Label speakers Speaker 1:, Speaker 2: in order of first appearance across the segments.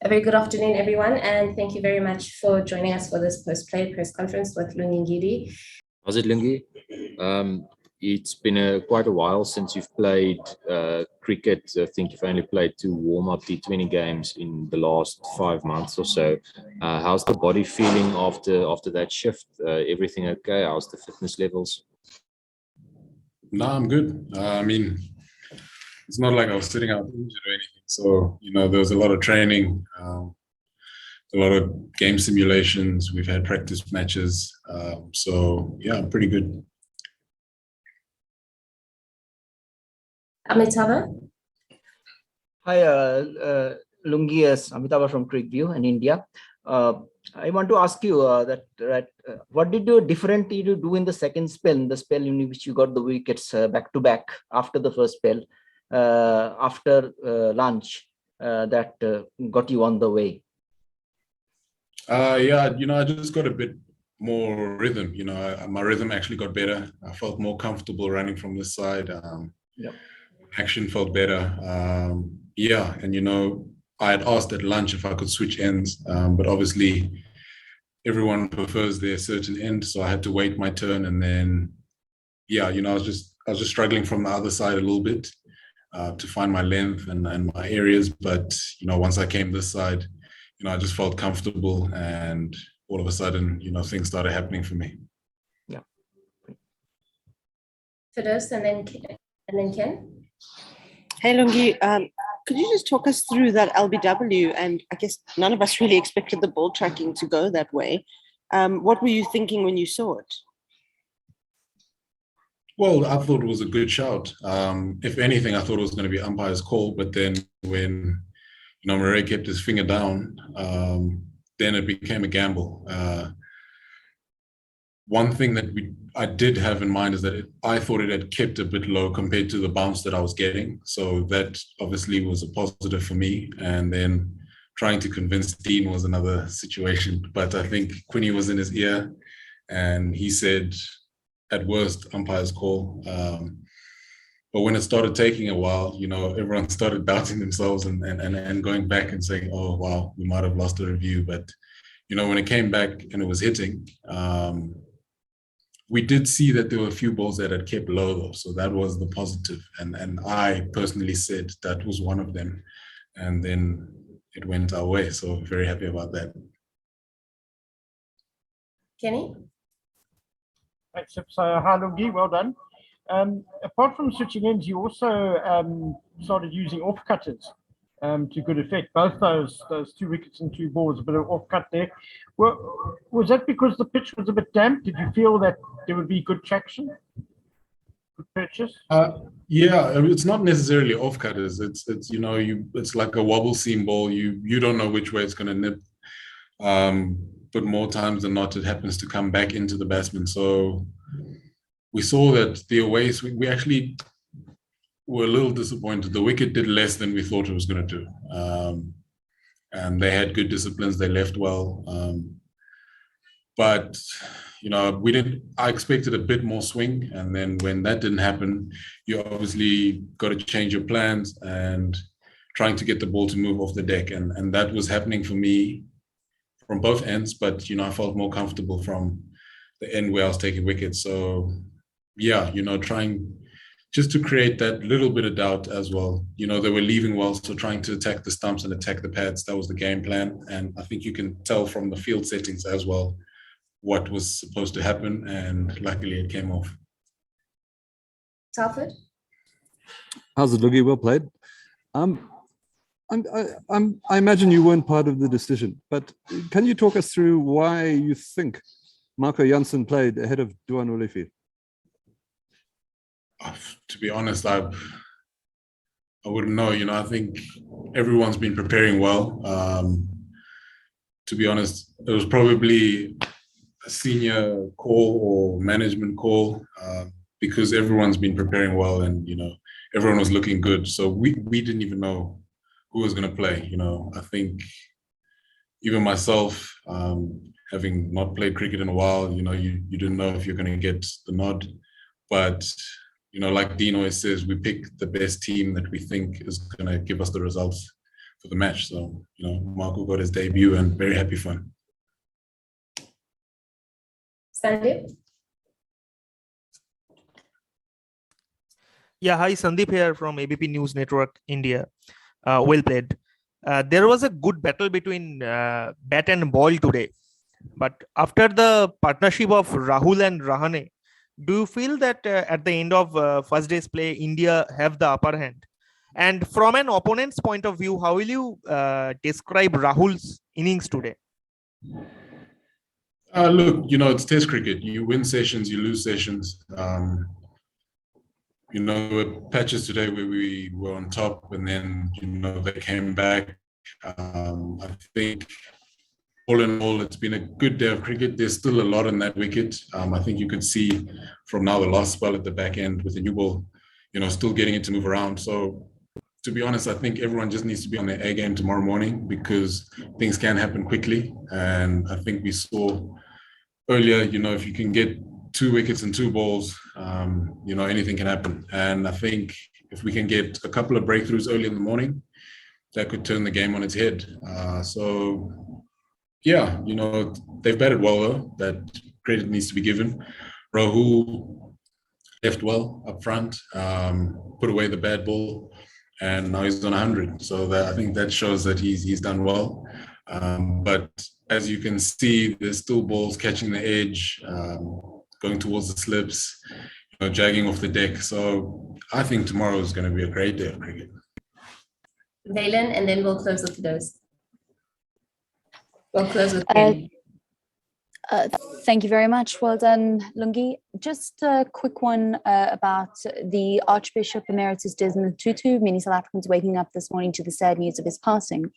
Speaker 1: A very good afternoon, everyone, and thank you very much for joining us for this post-play press conference with Lungi Ngidi.
Speaker 2: How's it, Lungi? It's been quite a while since you've played cricket. I think you've only played 2 warm-up T20 games in the last 5 months or so. How's the body feeling after that shift? Everything okay? How's the fitness levels?
Speaker 3: No, I'm good. It's not like I was sitting out injured or anything. So, there was a lot of training, a lot of game simulations. We've had practice matches. So, yeah, I'm pretty good.
Speaker 1: Amitabha?
Speaker 4: Hi, Lungi, Amitabha from Cric-View in India. I want to ask you what did you differently do in the second spell, in the spell in which you got the wickets back to back after the first spell, after lunch, that got you on the way?
Speaker 3: Yeah, I just got a bit more rhythm. My rhythm actually got better. I felt more comfortable running from this side.
Speaker 4: Yep.
Speaker 3: Action felt better. Yeah, and I had asked at lunch if I could switch ends, but obviously everyone prefers their certain end, so I had to wait my turn. And then, yeah, I was just struggling from the other side a little bit to find my length and my areas. But once I came this side, I just felt comfortable, and all of a sudden, things started happening for me.
Speaker 4: Yeah.
Speaker 1: Firdaus and then Ken.
Speaker 5: Hey, Lungi, could you just talk us through that LBW? And I guess none of us really expected the ball tracking to go that way. What were you thinking when you saw it?
Speaker 3: Well, I thought it was a good shout. If anything, I thought it was going to be umpire's call. But then when, Murray kept his finger down, then it became a gamble. One thing that I did have in mind is that I thought it had kept a bit low compared to the bounce that I was getting. So that obviously was a positive for me. And then trying to convince Dean was another situation. But I think Quinny was in his ear and he said, at worst, umpire's call. But when it started taking a while, everyone started doubting themselves and going back and saying, oh, wow, we might have lost the review. But, when it came back and it was hitting, we did see that there were a few balls that had kept low, though. So that was the positive. And I personally said that was one of them. And then it went our way. So very happy about that.
Speaker 1: Kenny?
Speaker 6: Thanks, hi, Lungi, well done. Apart from switching ends, you also started using off-cutters to good effect. Both those 2 wickets and 2 balls, a bit of off-cut there. Well, was that because the pitch was a bit damp? Did you feel that there would be good traction? Good purchase?
Speaker 3: Yeah, it's not necessarily off-cutters. It's it's like a wobble seam ball. You don't know which way it's going to nip. But more times than not, it happens to come back into the batsman. So we saw that the away swing, we actually were a little disappointed. The wicket did less than we thought it was going to do. And they had good disciplines. They left well. But, I expected a bit more swing. And then when that didn't happen, you obviously got to change your plans and trying to get the ball to move off the deck. And that was happening for me from both ends. But, I felt more comfortable from the end where I was taking wickets. So, yeah, trying just to create that little bit of doubt as well. They were leaving well, so trying to attack the stumps and attack the pads, that was the game plan. And I think you can tell from the field settings as well what was supposed to happen, and luckily it came off.
Speaker 1: Salford?
Speaker 7: How's it, Lungi? Well played. I imagine you weren't part of the decision, but can you talk us through why you think Marco Jansen played ahead of Duan Olivier?
Speaker 3: To be honest, I wouldn't know. I think everyone's been preparing well. To be honest, it was probably a senior call or management call because everyone's been preparing well and, everyone was looking good. So we didn't even know who was going to play. I think even myself, having not played cricket in a while, you didn't know if you're going to get the nod. But like Dean always says, we pick the best team that we think is going to give us the results. for the match. So, Marco got his debut and very happy for him.
Speaker 1: Sandeep?
Speaker 8: Yeah, hi, Sandeep here from ABP News Network, India. Well played. There was a good battle between bat and ball today. But after the partnership of Rahul and Rahane, do you feel that at the end of first day's play, India have the upper hand? And from an opponent's point of view, how will you describe Rahul's innings today?
Speaker 3: Look, it's Test cricket. You win sessions, you lose sessions. There were patches today where we were on top, and then they came back. I think all in all, it's been a good day of cricket. There's still a lot in that wicket. I think you could see from now the last spell at the back end with the new ball, still getting it to move around. So to be honest, I think everyone just needs to be on their A game tomorrow morning, because things can happen quickly. And I think we saw earlier, if you can get 2 wickets and 2 balls, anything can happen. And I think if we can get a couple of breakthroughs early in the morning, that could turn the game on its head. They've batted well though. That credit needs to be given. Rahul left well up front, put away the bad ball, and now he's on 100. So I think that shows that he's done well. But as you can see, there's still balls catching the edge, going towards the slips, jagging off the deck. So I think tomorrow is going to be a great day of cricket.
Speaker 1: Valen, and then we'll close with those. We'll close with Ken.
Speaker 9: Thank you very much. Well done, Lungi. Just a quick one about the Archbishop Emeritus Desmond Tutu. Many South Africans waking up this morning to the sad news of his passing.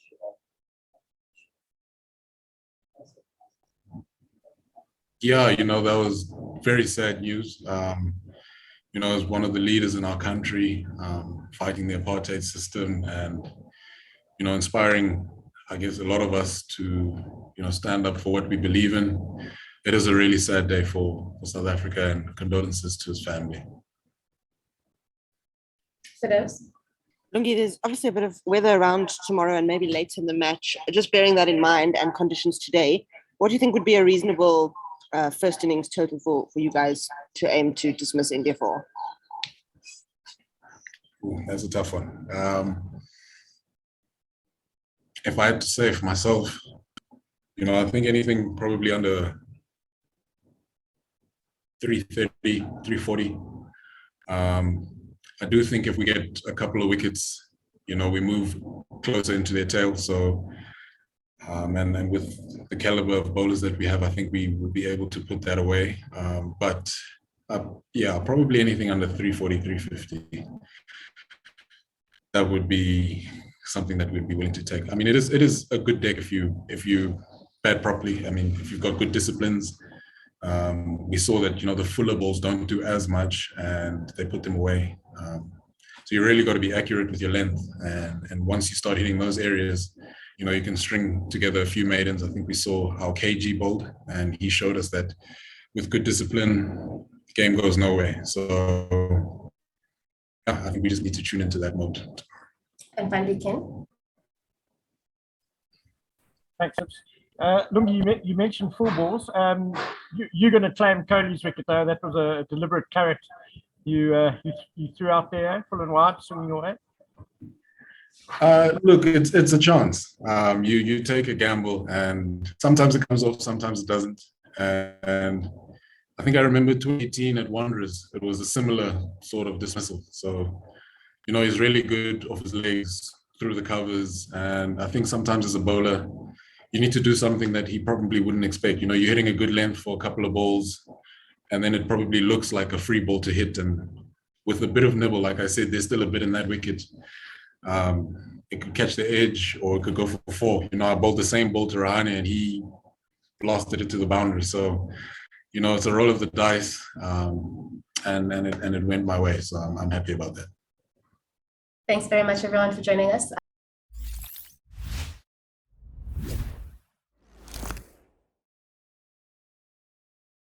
Speaker 3: Yeah, that was very sad news. As one of the leaders in our country, fighting the apartheid system and, inspiring, I guess, a lot of us to, stand up for what we believe in. It is a really sad day for South Africa, and condolences to his family.
Speaker 5: Lungi, there's obviously a bit of weather around tomorrow and maybe later in the match. Just bearing that in mind and conditions today, what do you think would be a reasonable first innings total for you guys to aim to dismiss India for?
Speaker 3: Ooh, that's a tough one. If I had to say for myself, I think anything probably under 330, 340. I do think if we get a couple of wickets, we move closer into their tail. So, and with the caliber of bowlers that we have, I think we would be able to put that away. But probably anything under 340, 350. That would be something that we'd be willing to take. I mean, it is a good deck if you bat properly. I mean, if you've got good disciplines. We saw that the fuller balls don't do as much, and they put them away. So you really got to be accurate with your length, and once you start hitting those areas, you can string together a few maidens. I think we saw how KG bowled, and he showed us that with good discipline, the game goes nowhere. So I think we just need to tune into that mode.
Speaker 1: And finally, Ken.
Speaker 6: Thanks. Lungi, you mentioned full balls. You're going to claim Kohli's wicket, though. That was a deliberate carrot you threw out there, full and wide, swinging your way.
Speaker 3: Look, it's a chance. You take a gamble, and sometimes it comes off, sometimes it doesn't. And I think I remember 2018 at Wanderers. It was a similar sort of dismissal. So, he's really good off his legs, through the covers, and I think sometimes as a bowler, you need to do something that he probably wouldn't expect. You're hitting a good length for a couple of balls, and then it probably looks like a free ball to hit. And with a bit of nibble, like I said, there's still a bit in that wicket. It could catch the edge, or it could go for 4. I bowled the same ball to Rahane, and he blasted it to the boundary. So, it's a roll of the dice, and it went my way. So I'm happy about that.
Speaker 1: Thanks very much, everyone, for joining us.